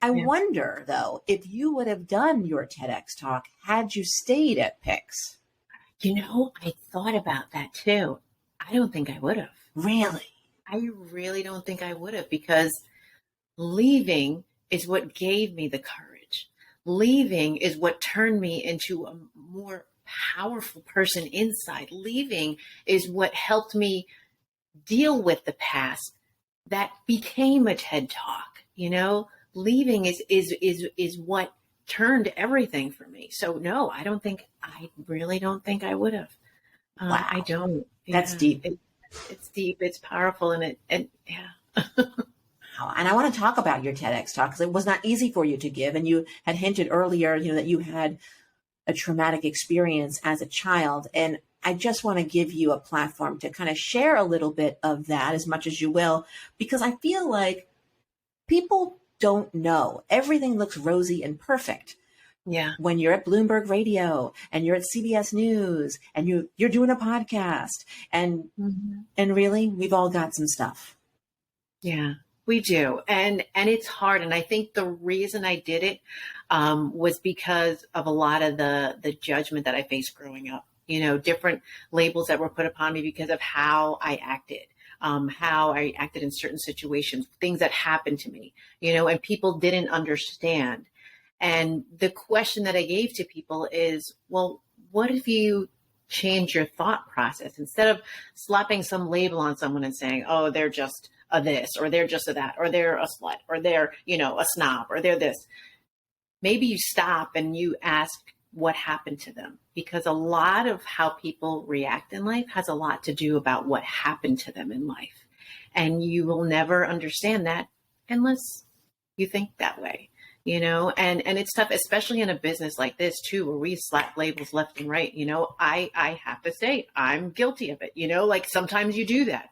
I Yeah. wonder, though, if you would have done your TEDx talk had you stayed at Pix. I thought about that too. I don't think I would have. Really? I really don't think I would have, because leaving is what gave me the courage. Leaving is what turned me into a more powerful person inside. Leaving is what helped me deal with the past that became a TED Talk. Leaving is what turned everything for me. So no, I really don't think I would have. Wow. I don't. That's deep. It's deep. It's powerful, and yeah. And I want to talk about your TEDx talk because it was not easy for you to give. And you had hinted earlier, that you had a traumatic experience as a child. And I just want to give you a platform to kind of share a little bit of that as much as you will, because I feel like people don't know. Everything looks rosy and perfect. Yeah. When you're at Bloomberg Radio and you're at CBS News and you're doing a podcast and really we've all got some stuff. Yeah, we do. And it's hard. And I think the reason I did it was because of a lot of the judgment that I faced growing up, different labels that were put upon me because of how I acted. How I acted in certain situations, things that happened to me, and people didn't understand. And the question that I gave to people is, well, what if you change your thought process? Instead of slapping some label on someone and saying, oh, they're just a this, or they're just a that, or they're a slut, or they're, a snob, or they're this. Maybe you stop and you ask what happened to them, because a lot of how people react in life has a lot to do about what happened to them in life. And you will never understand that unless you think that way. And it's tough, especially in a business like this too, where we slap labels left and right. I have to say I'm guilty of it, like sometimes you do that.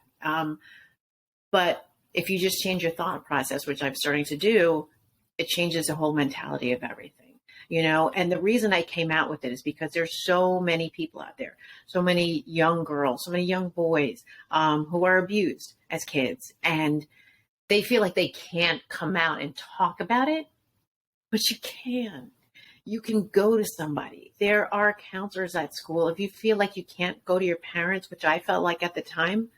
But if you just change your thought process, which I'm starting to do, it changes the whole mentality of everything, and the reason I came out with it is because there's so many people out there, so many young girls, so many young boys, who are abused as kids, and they feel like they can't come out and talk about it. But you can. You can go to somebody. There are counselors at school. If you feel like you can't go to your parents, which I felt like at the time,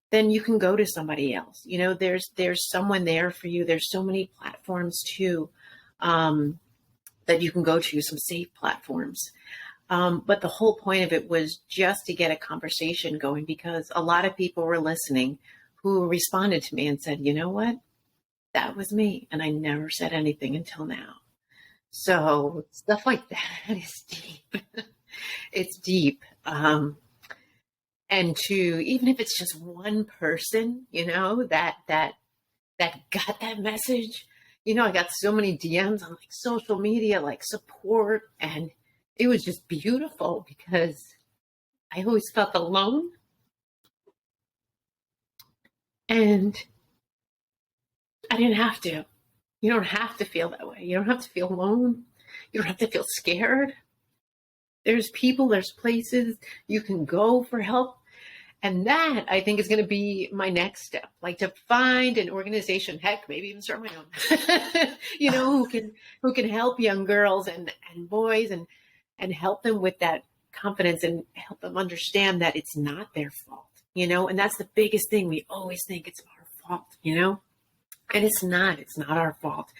then you can go to somebody else. There's someone there for you. There's so many platforms too, that you can go to, some safe platforms. But the whole point of it was just to get a conversation going, because a lot of people were listening who responded to me and said, you know what? That was me. And I never said anything until now. So stuff like that is deep. It's deep. And even if it's just one person, that got that message, I got so many DMs on like social media, like support. And it was just beautiful because I always felt alone. And I didn't have to. You don't have to feel that way. You don't have to feel alone. You don't have to feel scared. There's people, there's places you can go for help. And that, I think, is going to be my next step, like to find an organization, heck, maybe even start my own, who can help young girls and boys and help them with that confidence and help them understand that it's not their fault, and that's the biggest thing. We always think it's our fault, and it's not our fault.